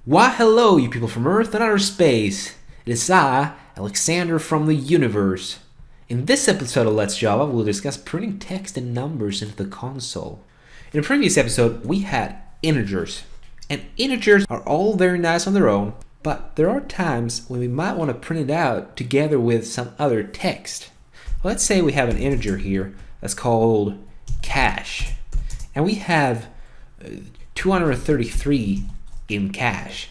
Why hello, you people from Earth and outer space. It is I, Alexander from the universe. In this episode of Let's Java, we'll discuss printing text and numbers into the console. In a previous episode, we had integers. And integers are all very nice on their own, but there are times when we might want to print it out together with some other text. Let's say we have an integer here that's called cash. And we have 233 in cash.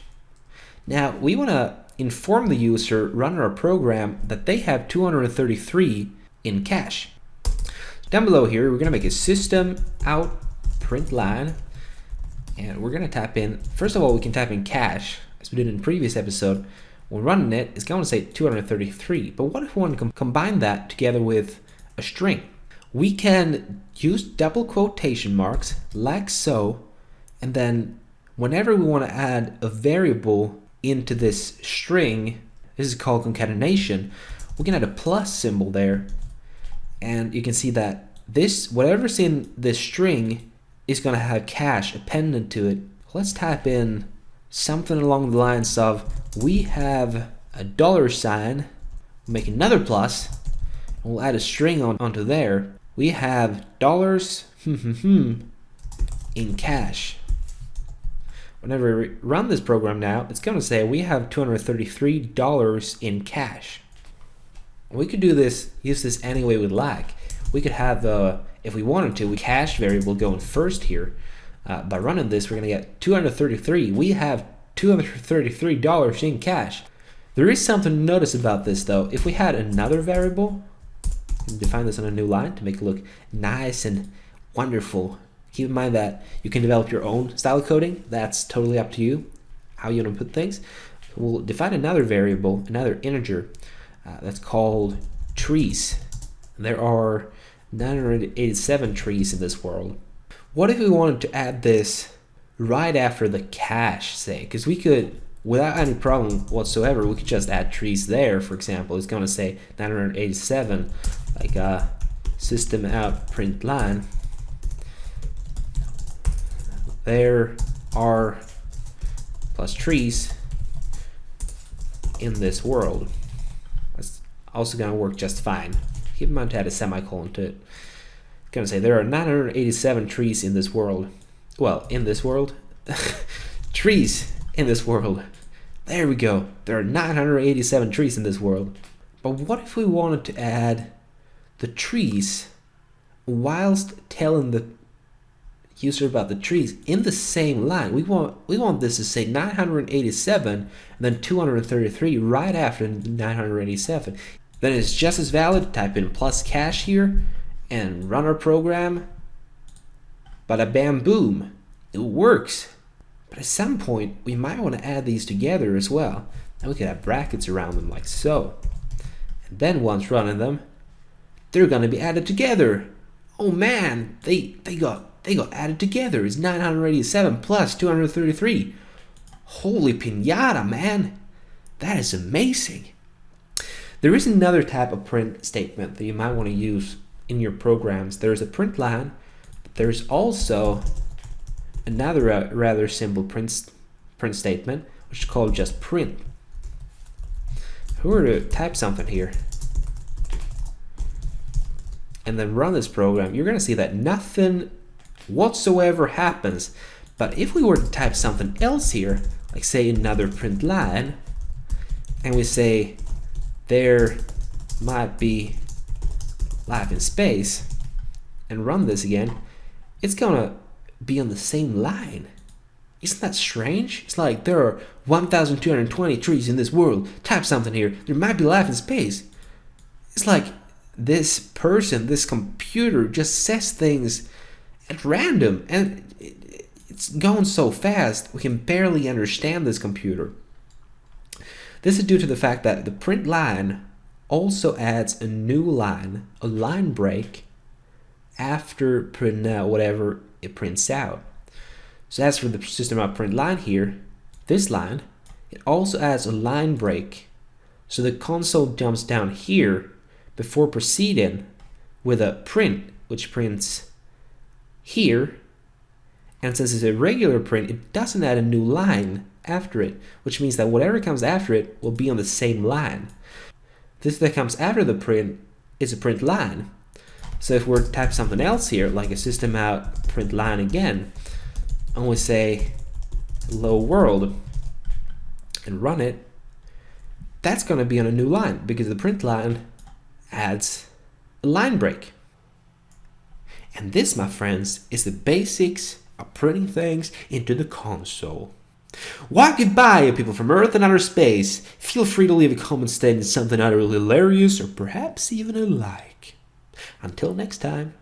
Now we want to inform the user running our program that they have 233 in cash. Down below here, we're going to make a system out print line, and we're going to type in, first of all, we can type in cash as we did in the previous episode. When running it, it's going to say 233. But what if we want to combine that together with a string? We can use double quotation marks like so, and then whenever we want to add a variable into this string, this is called concatenation, we can add a plus symbol there. And you can see that this, whatever's in this string, is going to have cash appended to it. Let's type in something along the lines of, we have a $sign, make another plus, and we'll add a string onto there. We have dollars in cash. Whenever we run this program now, it's going to say we have $233 in cash. We could do this, use this any way we'd like. We could have, if we wanted to, we cash variable going first here. By running this, we're going to get 233. We have $233 in cash. There is something to notice about this though. If we had another variable, define this on a new line to make it look nice and wonderful. Keep in mind that you can develop your own style coding. That's totally up to you, how you want to put things. We'll define another variable, another integer, that's called trees. There are 987 trees in this world. What if we wanted to add this right after the cash, say? Because we could, without any problem whatsoever, we could just add trees there, for example. It's going to say 987, like system out print line. There are plus trees in this world. That's also going to work just fine. Keep in mind to add a semicolon to it. It's going to say there are 987 trees in this world. Well, in this world? Trees in this world. There we go. There are 987 trees in this world. But what if we wanted to add the trees whilst telling the user about the trees in the same line? We want this to say 987 and then 233 right after 987. Then it's just as valid. Type in plus cash here and run our program. Bada bam boom, it works. But at some point we might want to add these together as well, and we could have brackets around them like so. And then once running them, they're going to be added together. Oh man, they got added together. It's 987 plus 233. Holy pinata, man. That is amazing. There is another type of print statement that you might want to use in your programs. There's a print line. There's also another rather simple print statement, which is called just print. If we were to type something here and then run this program, you're going to see that nothing whatsoever happens. But if we were to type something else here, like say another print line, and we say there might be life in space, and run this again, it's gonna be on the same line. Isn't that strange? It's like there are 1,220 trees in this world. Type something here. There might be life in space. It's like this person, this computer, just says things at random, and it's going so fast we can barely understand this computer. This is due to the fact that the print line also adds a new line, a line break, after print out whatever it prints out. So as for the system out print line here, this line, it also adds a line break. So the console jumps down here before proceeding with a print, which prints here And since it's a regular print, it doesn't add a new line after it, which means that whatever comes after it will be on the same line. This that comes after the print is a print line. So if we're to type something else here, like a system out print line again, and we say hello world and run it, that's going to be on a new line because the print line adds a line break. And this, my friends, is the basics of printing things into the console. Well, goodbye, people from Earth and outer space. Feel free to leave a comment stating something utterly hilarious or perhaps even a like. Until next time.